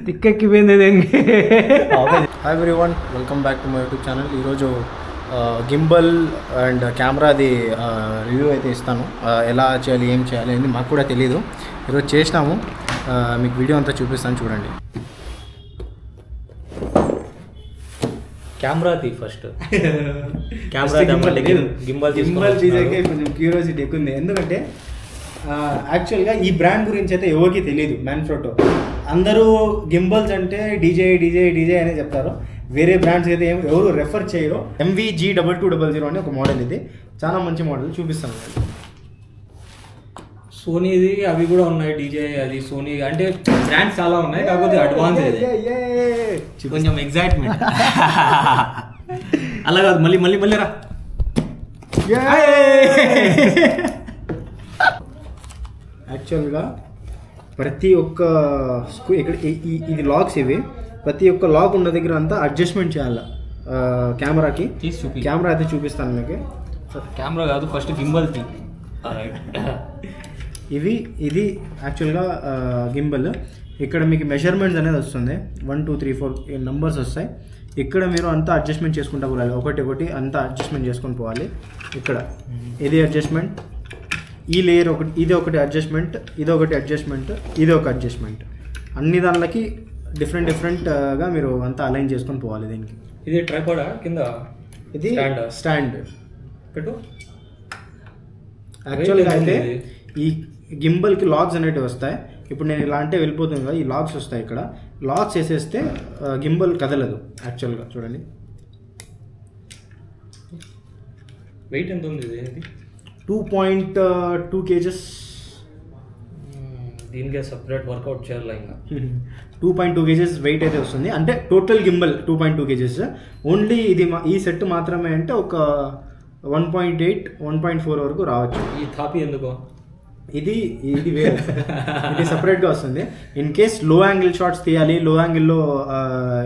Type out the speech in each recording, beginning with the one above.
తిక్కెక్కిపోయింది. Hi everyone, welcome back to my YouTube channel. ఈరోజు gimbal and కెమెరాది review అయితే ఇస్తాను. ఎలా చేయాలి, ఏం చేయాలి అని మాకు కూడా తెలీదు. ఈరోజు చేసినాము, మీకు వీడియో అంతా చూపిస్తాను, చూడండి. కెమెరాది ఫస్ట్ గింబల్ తీసాకే కొంచెం క్యూరియాసిటీ ఎక్కువ ఉంది. ఎందుకంటే యాక్చువల్గా ఈ బ్రాండ్ గురించి అయితే ఎవరికి తెలియదు. మ్యాన్ఫ్రోటో అందరూ గింబల్స్ అంటే డీజే అనే చెప్తారు. వేరే బ్రాండ్స్ అయితే ఎవరు రెఫర్ చేయరు. MVG2200 అని ఒక మోడల్, ఇది చాలా మంచి మోడల్, చూపిస్తాను. సోనీది అవి కూడా ఉన్నాయి, డీజే అది సోనీ అంటే బ్రాండ్స్ చాలా ఉన్నాయి, కాకపోతే అడ్వాన్స్ కొంచెం ఎగ్జైట్మెంట్ అలా కాదు. మళ్ళీ రా. యాక్చువల్గా ప్రతి ఒక్క ఇక్కడ ఇది లాక్స్, ఇవి ప్రతి ఒక్క లాక్ ఉన్న దగ్గర అంతా అడ్జస్ట్మెంట్ చేయాలి. కెమెరాకి కెమెరా అయితే చూపిస్తాను మీకు. కెమెరా కాదు, ఫస్ట్ గింబల్ తీ. ఇది యాక్చువల్గా గింబల్. ఇక్కడ మీకు మెజర్మెంట్స్ అనేది వస్తుంది, 1 2 3 4 నెంబర్స్ వస్తాయి. ఇక్కడ మీరు అంతా అడ్జస్ట్మెంట్ చేసుకుంటూ పోవాలి, ఒకటి అంతా అడ్జస్ట్మెంట్ చేసుకొని పోవాలి. ఇక్కడ ఇది అడ్జస్ట్మెంట్, ఈ లేయర్ ఒకటి, ఇది ఒకటి అడ్జస్ట్మెంట్, ఇది ఒకటి అడ్జస్ట్మెంట్, ఇది ఒక అడ్జస్ట్మెంట్. అన్ని దానిలకి డిఫరెంట్గా మీరు అంతా అలైన్ చేసుకొని పోవాలి. దీనికి ఇది ట్రైపాడా కింద, ఇది స్టాండ్ పెట్టు. యాక్చువల్గా అయితే ఈ గింబల్కి లాక్స్ అనేటివి వస్తాయి. ఇప్పుడు నేను ఇలా అంటే వెళ్ళిపోతుంది కదా, ఈ లాక్స్ వస్తాయి. ఇక్కడ లాక్స్ వేసేస్తే గింబల్ కదలదు. యాక్చువల్గా చూడండి, వెయిట్ ఎంత ఉంది ఇది? 2.2 kgs. దీనికే సపరేట్ వర్కౌట్ చేయాలి. ఇంకా 2.2 kgs వెయిట్ అయితే వస్తుంది. అంటే టోటల్ గింబల్ 2.2 kgs. ఓన్లీ ఇది ఈ సెట్ మాత్రమే అంటే ఒక 1.8 1.4 వరకు రావచ్చు. ఈ థాపీ ఎందుకో ఇది వేరే, ఇది సపరేట్గా వస్తుంది. In case low angle shots తీయాలి, లో యాంగిల్లో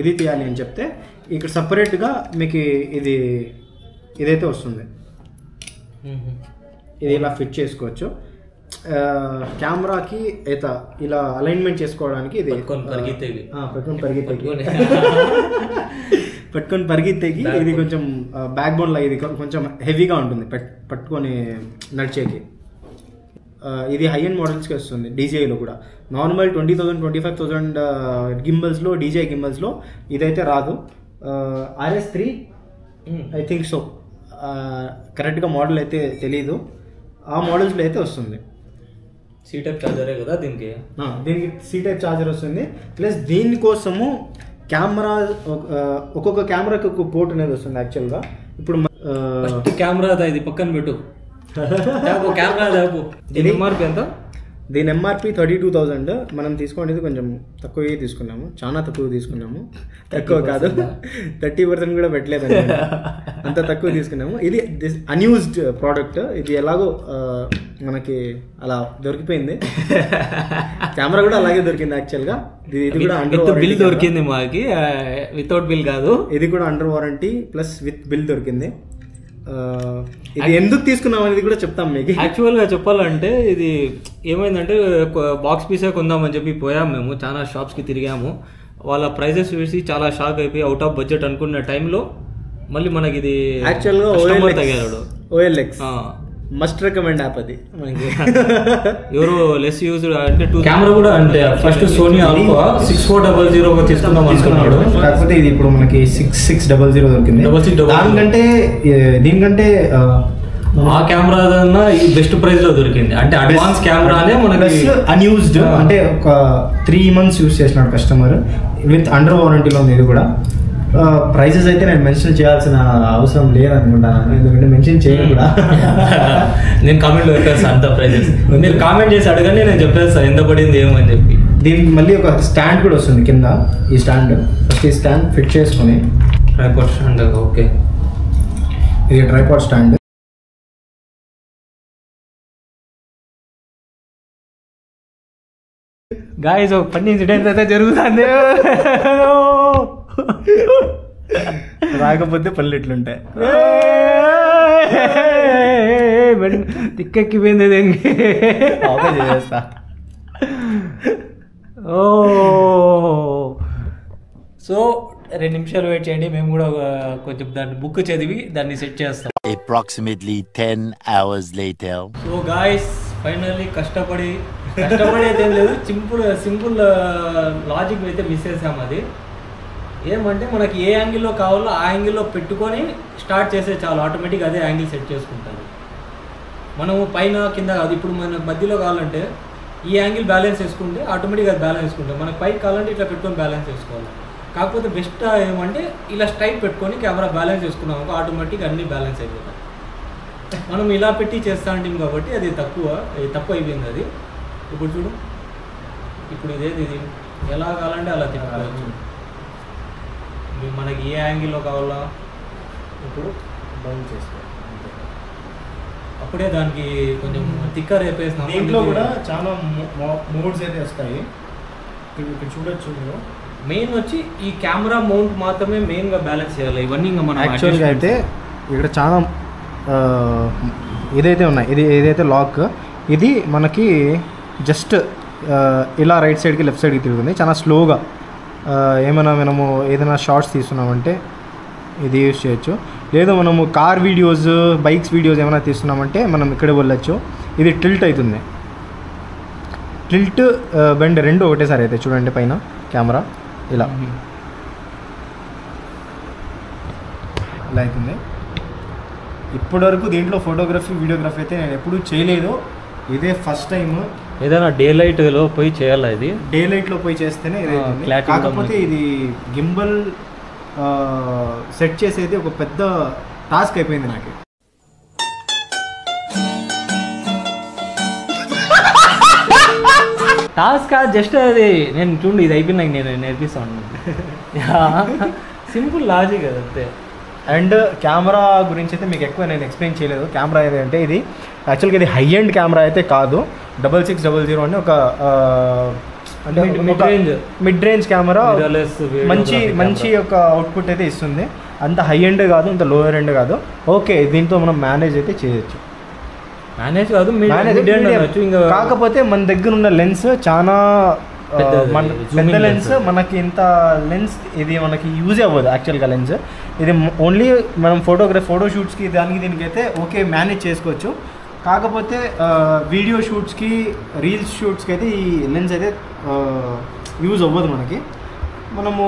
ఇది తీయాలి అని చెప్తే ఇక్కడ సపరేట్గా మీకు ఇదైతే వస్తుంది. ఇది ఇలా ఫిట్ చేసుకోవచ్చు. కెమెరాకి ఇలా అలైన్మెంట్ చేసుకోవడానికి ఇది పట్టుకొని పరిగెత్తేకి ఇది కొంచెం బ్యాక్ బోన్ లా, ఇది కొంచెం హెవీగా ఉంటుంది పట్టుకొని నడిచేకి. ఇది హై ఎండ్ మోడల్స్కి వస్తుంది. డీజేలో కూడా నార్మల్ 20,000 25,000 గింబల్స్లో, డీజే గింబల్స్లో ఇదైతే రాదు. RS3 ఐ థింక్ సో, కరెక్ట్గా మోడల్ అయితే తెలీదు. ఆ మోడల్స్లో అయితే వస్తుంది. C టైప్ చార్జరే కదా దీనికి C టైప్ చార్జర్ వస్తుంది. ప్లస్ దీనికోసము కెమెరా, ఒక్కొక్క కెమెరాకి ఒక పోర్ట్ అనేది వస్తుంది. యాక్చువల్గా ఇప్పుడు కెమెరా ఇది పక్కన పెట్టు, కెమెరా దీని ఎంఆర్పి ఎంత? దీని ఎంఆర్పి 32,000. మనం తీసుకునేది కొంచెం తక్కువే తీసుకున్నాము, చాలా తక్కువ తీసుకున్నాము. తక్కువ కాదు, 30% కూడా పెట్టలేదు, అంత తక్కువ తీసుకున్నాము. ఇది అన్యూజ్డ్ ప్రోడక్ట్. ఇది ఎలాగో మనకి అలా దొరికిపోయింది. కెమెరా కూడా అలాగే దొరికింది. యాక్చువల్గా ఇది కూడా అండర్ బిల్ దొరికింది మాకి, వితౌట్ బిల్ కాదు. ఇది కూడా under warranty plus with bill దొరికింది. ఇది ఎందుకు తీసుకున్నాం అనేది కూడా చెప్తాం మీకు. యాక్చువల్గా చెప్పాలంటే ఇది ఏమైందంటే బాక్స్ పీసే కొందామని చెప్పి పోయాము మేము, చాలా షాప్స్కి తిరిగాము. వాళ్ళ ప్రైజెస్ వేసి చాలా షాక్ అయిపోయి అవుట్ ఆఫ్ బడ్జెట్ అనుకున్న టైంలో మళ్ళీ మనకి ఇది యాక్చువల్గా OLX మస్ట్ రికమెండ్ యాప్. అది ఎవరో లెస్ యూజ్డ్ అంటే కెమెరా కూడా అంటే ఫస్ట్ సోనీ ఆల్ఫా 6400 తీసుకుందాం అనుకున్నాడు. కాకపోతే ఇది ఇప్పుడు మనకి 6600 దొరికింది. దీనికంటే ఆ కెమెరా బెస్ట్ ప్రైస్ లో దొరికింది. అంటే అడ్వాన్స్ కెమెరానే మనకి అన్యూజ్డ్, అంటే ఒక 3 months యూజ్ చేసినాడు కస్టమర్. విత్ అండర్ వారంటీలో ఉంది. ఇది కూడా ప్రైజెస్ అయితే నేను మెన్షన్ చేయాల్సిన అవసరం లేదనుకుంటాను, ఎందుకంటే మెన్షన్ చేయను కూడా. నేను కామెంట్లో పెట్టేస్తాను అంత ప్రైజెస్. మీరు కామెంట్ చేసి అడగండి, నేను చెప్పేస్తాను ఎంత పడింది ఏమని చెప్పి. దీనికి మళ్ళీ ఒక స్టాండ్ కూడా వస్తుంది కింద. ఈ స్టాండ్ ఫస్ట్ ఈ స్టాండ్ ఫిట్ చేసుకుని, ట్రైపాడ్ స్టాండ్. ఓకే, ఇది ట్రైపాడ్ స్టాండ్. గాయ్స్ ఒక ఫన్నీ ఇన్సిడెంట్ అయితే జరుగుతుంది. రాకపోతే పళ్ళు ఇట్లుంటాయి. తిక్కెక్కిపోయింది చేస్తా. ఓ సో 2 నిమిషాలు వెయిట్ చేయండి, మేము కూడా కొంచెం దాన్ని బుక్ చదివి దాన్ని సెట్ చేస్తాం. Approximately 10 hours later. So guys finally కష్టపడేది ఏం లేదు, సింపుల్ లాజిక్ అయితే మిస్ చేసాము. అది ఏమంటే మనకి ఏ యాంగిల్లో కావాలో ఆ యాంగిల్లో పెట్టుకొని స్టార్ట్ చేసే చాలు, ఆటోమేటిక్ అదే యాంగిల్ సెట్ చేసుకుంటారు. మనము పైన కింద కాదు, ఇప్పుడు మనకు మధ్యలో కావాలంటే ఈ యాంగిల్ బ్యాలెన్స్ చేసుకుంటే ఆటోమేటిక్గా అది బ్యాలెన్స్ చేసుకుంటాం. మనకి పైకి కావాలంటే ఇట్లా పెట్టుకొని బ్యాలెన్స్ చేసుకోవాలి. కాకపోతే బెస్ట్ ఏమంటే ఇలా స్ట్రైట్ పెట్టుకొని కెమెరా బ్యాలెన్స్ చేసుకున్నాం ఆటోమేటిక్ అన్నీ బ్యాలెన్స్ అయిపోతాయి. మనం ఇలా పెట్టి చేస్తా ఉంటాం కాబట్టి అది తప్పు అయిపోయింది. అది ఇప్పుడు చూడు, ఇప్పుడు ఇది ఎలా కావాలంటే అలా తిప్పుకోవచ్చు. మనకి ఏ యాంగిల్లో కావాలా ఇప్పుడు డౌన్ చేసుకోవాలి, అప్పుడే దానికి కొంచెం థిక్కర్ అయిపోయేసిన. దీంట్లో కూడా చాలా మోడ్స్ అయితే వస్తాయి, ఇక్కడ చూడొచ్చు మీరు. మెయిన్ వచ్చి ఈ కెమెరా మౌంట్ మాత్రమే మెయిన్గా బ్యాలెన్స్ చేయాలి. ఇవన్నీ ఇంకా మనం యాక్చువల్గా అయితే ఇక్కడ చాలా ఇదైతే ఉన్నాయి. ఏదైతే లాక్ ఇది మనకి జస్ట్ ఇలా రైట్ సైడ్కి లెఫ్ట్ సైడ్కి తిరుగుతుంది చాలా స్లోగా. ఏమైనా మనము ఏదైనా షార్ట్స్ తీస్తున్నామంటే ఇది యూజ్ చేయొచ్చు. లేదా మనము కార్ వీడియోస్, బైక్స్ వీడియోస్ ఏమైనా తీస్తున్నామంటే మనం ఇక్కడ వెళ్ళొచ్చు. ఇది టిల్ట్ అవుతుంది, టిల్ట్ బెండ్ రెండు ఒకటేసారి అయితే చూడండి. పైన కెమెరా ఇలా అవుతుంది. ఇప్పటివరకు దీంట్లో ఫోటోగ్రఫీ, వీడియోగ్రఫీ అయితే నేను ఎప్పుడూ చేయలేదు, ఇదే ఫస్ట్ టైం. ఏదైనా డే లైట్లో పోయి చేయాలి, ఇది డే లైట్లో పోయి చేస్తేనే ఇదైతుంది. కాకపోతే ఇది గింబల్ సెట్ చేసేది ఒక పెద్ద టాస్క్ అయిపోయింది నాకు. టాస్క్ జస్ట్ అది నేను చూడండి, ఇది అయిపోయినాక నేను నేర్పిస్తాను. సింపుల్ లాజిక్ అది అంతే. అండ్ కెమెరా గురించి అయితే మీకు ఎక్కువ నేను ఎక్స్ప్లెయిన్ చేయలేదు. కెమెరా ఏదంటే ఇది యాక్చువల్గా ఇది హై ఎండ్ కెమెరా అయితే కాదు. 6600 అని ఒక అంటే మిడ్ రేంజ్ కెమెరా, మంచి ఒక అవుట్పుట్ అయితే ఇస్తుంది. అంత హై ఎండ్ కాదు, అంత లోయర్ ఎండ్ కాదు. ఓకే, దీంతో మనం మేనేజ్ అయితే చేయొచ్చు. మేనేజ్ కాదు, కాకపోతే మన దగ్గర ఉన్న లెన్స్ చాలా పెద్ద లెన్స్. మనకి ఇంత లెన్స్ ఇది మనకి యూజ్ అవ్వదు యాక్చువల్గా లెన్స్. ఇది ఓన్లీ మనం ఫోటో షూట్స్కి దీనికి అయితే ఓకే మేనేజ్ చేసుకోవచ్చు. కాకపోతే వీడియో షూట్స్కి, రీల్స్ షూట్స్కి అయితే ఈ లెన్స్ అయితే యూజ్ అవ్వదు మనకి. మనము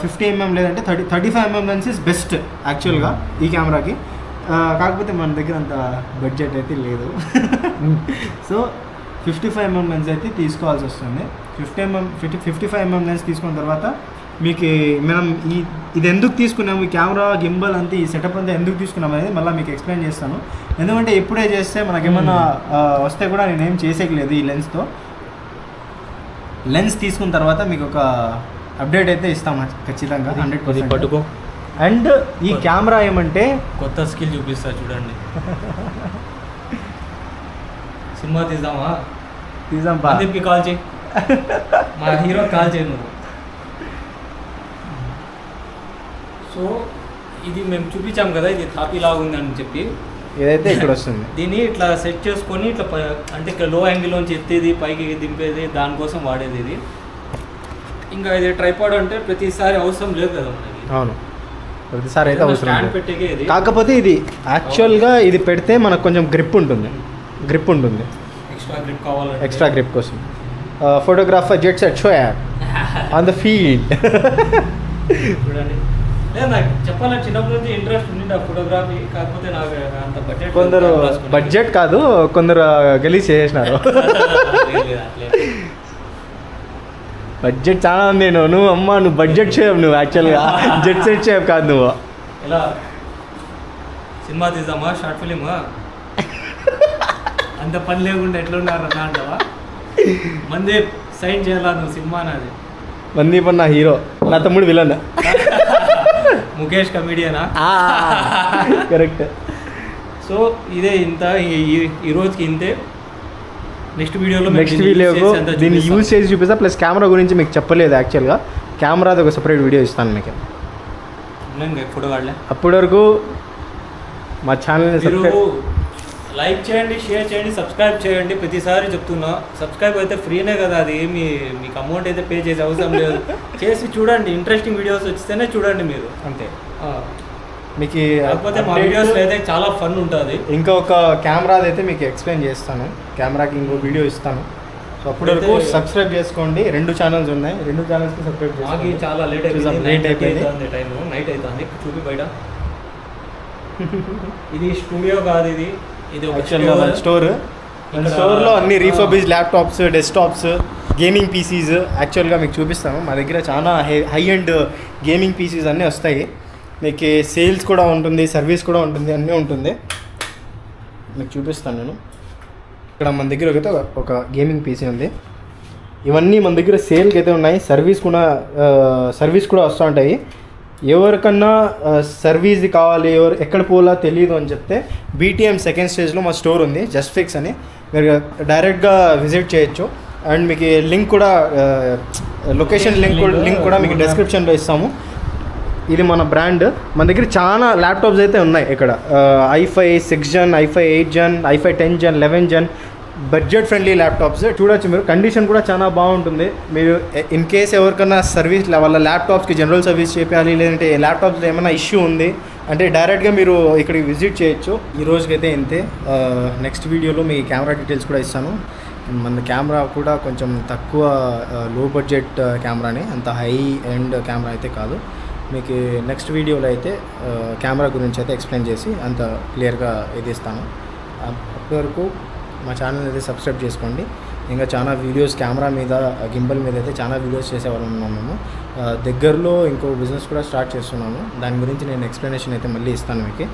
50mm లేదంటే 35mm లెన్స్ ఇస్ బెస్ట్ యాక్చువల్గా ఈ కెమెరాకి. కాకపోతే మన దగ్గర అంత బడ్జెట్ అయితే లేదు. సో 55mm లెన్స్ అయితే తీసుకోవాల్సి వస్తుంది. 55mm లెన్స్ తీసుకున్న తర్వాత మీకు మనం ఇది ఎందుకు తీసుకున్నాము, ఈ కెమెరా గింబల్ అంతా ఈ సెటప్ అంతా ఎందుకు తీసుకున్నాము అనేది మళ్ళీ మీకు ఎక్స్ప్లెయిన్ చేస్తాను. ఎందుకంటే ఎప్పుడే చేస్తే మనకేమన్నా వస్తే కూడా నేనేం చేసేయలేదు. ఈ లెన్స్తో లెన్స్ తీసుకున్న తర్వాత మీకు ఒక అప్డేట్ అయితే ఇస్తాము ఖచ్చితంగా 100% పట్టుకో. అండ్ ఈ కెమెరా ఏమంటే కొత్త స్కిల్ చూపిస్తా చూడండి. సినిమా తీద్దాం అందరికి కాల్ చేయి, మా హీరో కాల్ చేయి నువ్వు. సో ఇది మేము చూపించాం కదా, ఇది థాపీ లాగా ఉందని చెప్పి. ఏదైతే ఇక్కడ వస్తుంది దీన్ని ఇట్లా సెట్ చేసుకొని ఇట్లా అంటే ఇక్కడ లో యాంగిల్లోంచి ఎత్తేది, పైకి దింపేది, దానికోసం వాడేది ఇది. ఇంకా ఇది ట్రైపాడ్ అంటే ప్రతిసారి అవసరం లేదు కదా మనకి. అవును, ప్రతిసారి అయితే అవసరం పెట్టేది. కాకపోతే ఇది యాక్చువల్గా ఇది పెడితే మనకు కొంచెం గ్రిప్ ఉంటుంది. ఎక్స్ట్రా గ్రిప్ కోసం photographer jet set show on the field. చూడండి, నాకు చెప్పాలంటే చిన్నప్పటి నుంచి ఇంట్రెస్ట్ ఉంది ఫోటోగ్రఫీ. కాకపోతే నాకు అంత బడ్జెట్, కొందరు బడ్జెట్ కాదు, కొందరు గలీజ్ చేసేసినారు. బడ్జెట్ చాలా ఉంది. నువ్వు బడ్జెట్ షేప్, నువ్వు యాక్చువల్గా జెట్ సెట్ షేప్ కాదు. నువ్వు ఎలా సినిమా తీద్దామా, షార్ట్ ఫిలిం, అంత పని లేకుండా ఎట్లా ఉన్నారు అన్న అంటావా? మంది సైన్ చేయాలా నువ్వు సినిమా నాది. మందీప్ నా హీరో, నా తమ్ముడు విలన్, ముఖేష్ కమెడియనా. కరెక్ట్. సో ఇదే ఇంత ఈ రోజుకి ఇంతే. నెక్స్ట్ వీడియోలో దీన్ని యూజ్ చేసి చూపిస్తా. ప్లస్ కెమెరా గురించి మీకు చెప్పలేదు యాక్చువల్గా. కెమెరాది ఒక సపరేట్ వీడియో ఇస్తాను మీకు. ఫోటో కాడలే అప్పటి వరకు మా ఛానల్ని మీరు లైక్ చేయండి, షేర్ చేయండి, సబ్స్క్రైబ్ చేయండి. ప్రతిసారి చెప్తున్నా, సబ్స్క్రైబ్ అయితే ఫ్రీనే కదా, అది ఏమి మీకు అమౌంట్ అయితే పే చేసే అవసరం లేదు. చేసి చూడండి, ఇంట్రెస్టింగ్ వీడియోస్ వస్తేనే చూడండి మీరు, అంతే. మీకు కాకపోతే మా వీడియోస్లో అయితే చాలా ఫన్ ఉంటుంది. ఇంకా ఒక కెమెరాది అయితే మీకు ఎక్స్ప్లెయిన్ చేస్తాను, కెమెరాకి ఇంకో వీడియో ఇస్తాను. సో అప్పటి వరకు సబ్స్క్రైబ్ చేసుకోండి. 2 ఛానల్స్ ఉన్నాయి, 2 ఛానల్స్కి సబ్స్క్రైబ్ చేసుకోండి. మాకు చాలా లేట్ అయిపోయింది, టైము నైట్ అవుతుంది. చూపి బయట ఇది స్టూడియో కాదు, ఇది ఒక స్టోర్. స్టోర్లో అన్ని refurbish laptops, desktops, gaming Pisces యాక్చువల్గా మీకు చూపిస్తాము. మా దగ్గర చాలా హై అండ్ గేమింగ్ పీసీస్ అన్నీ వస్తాయి. మీకు సేల్స్ కూడా ఉంటుంది, సర్వీస్ కూడా ఉంటుంది, అన్నీ ఉంటుంది. మీకు చూపిస్తాను నేను. ఇక్కడ మన దగ్గర అయితే ఒక గేమింగ్ పీసీ ఉంది. ఇవన్నీ మన దగ్గర సేల్కి అయితే ఉన్నాయి. సర్వీస్ కూడా వస్తూ ఉంటాయి. ఎవరికన్నా సర్వీస్ కావాలి, ఎక్కడ పోలా తెలియదు అని చెప్తే BTM సెకండ్ స్టేజ్లో మా స్టోర్ ఉంది, జస్ట్ ఫిక్స్ అని. మీరు డైరెక్ట్గా విజిట్ చేయొచ్చు. అండ్ మీకు లింక్ కూడా, లొకేషన్ లింక్ కూడా మీకు డిస్క్రిప్షన్లో ఇస్తాము. ఇది మన బ్రాండ్. మన దగ్గర చాలా ల్యాప్టాప్స్ అయితే ఉన్నాయి ఇక్కడ. i5 6 Gen, i5 8 Gen, i5 10 Gen, 11 Gen, budget friendly laptops చూడొచ్చు మీరు. కండిషన్ కూడా చాలా బాగుంటుంది. మీరు ఇన్ కేస్ ఎవరికైనా సర్వీస్ వాళ్ళ ల్యాప్టాప్స్కి జనరల్ సర్వీస్ చేయాలి, లేదంటే ల్యాప్టాప్స్లో ఏమైనా ఇష్యూ ఉంది అంటే డైరెక్ట్గా మీరు ఇక్కడికి విజిట్ చేయొచ్చు. ఈ రోజుకైతే ఇంతే. నెక్స్ట్ వీడియోలో మీ కెమెరా డీటెయిల్స్ కూడా ఇస్తాను. మన కెమెరా కూడా కొంచెం తక్కువ లో బడ్జెట్ కెమెరానే, అంత హై ఎండ్ కెమెరా అయితే కాదు. మీకు నెక్స్ట్ వీడియోలో అయితే కెమెరా గురించి అయితే ఎక్స్ప్లెయిన్ చేసి అంత క్లియర్గా ఇది ఇస్తాను. అప్పటి వరకు మా ఛానల్ అయితే సబ్స్క్రైబ్ చేసుకోండి. ఇంకా చాలా వీడియోస్ కెమెరా మీద, గింబల్ మీద అయితే చాలా వీడియోస్ చేసేవాళ్ళం ఉన్నాము మేము. దగ్గరలో ఇంకో బిజినెస్ కూడా స్టార్ట్ చేస్తున్నాము. దాని గురించి నేను ఎక్స్ప్లెనేషన్ అయితే మళ్ళీ ఇస్తాను మీకు.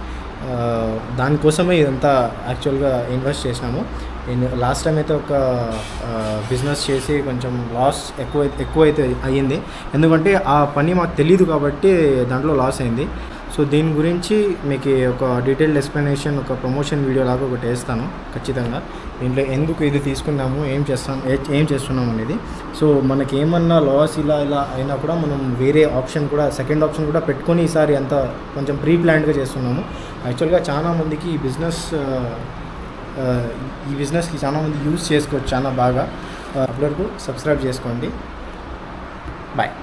దానికోసమే ఇదంతా యాక్చువల్గా ఇన్వెస్ట్ చేసినాము. లాస్ట్ టైం అయితే ఒక బిజినెస్ చేసి కొంచెం లాస్ ఎక్కువైతే అయ్యింది. ఎందుకంటే ఆ పని మాకు తెలియదు కాబట్టి దాంట్లో లాస్ అయింది. సో దీని గురించి మీకు ఒక డీటెయిల్డ్ ఎక్స్ప్లెనేషన్, ఒక ప్రమోషన్ వీడియో లాగా ఒకటి వేస్తాను ఖచ్చితంగా. దీంట్లో ఎందుకు ఇది తీసుకున్నాము, ఏం చేస్తున్నాము అనేది. సో మనకి ఏమన్నా లాస్ ఇలా అయినా కూడా మనం వేరే ఆప్షన్ కూడా, సెకండ్ ఆప్షన్ కూడా పెట్టుకొని ఈసారి అంతా కొంచెం ప్రీ ప్లాన్డ్గా చేస్తున్నాము. యాక్చువల్గా చాలామందికి ఈ బిజినెస్కి చాలామంది యూజ్ చేసుకోవచ్చు చాలా బాగా. అప్పటివరకు సబ్స్క్రైబ్ చేసుకోండి. బాయ్.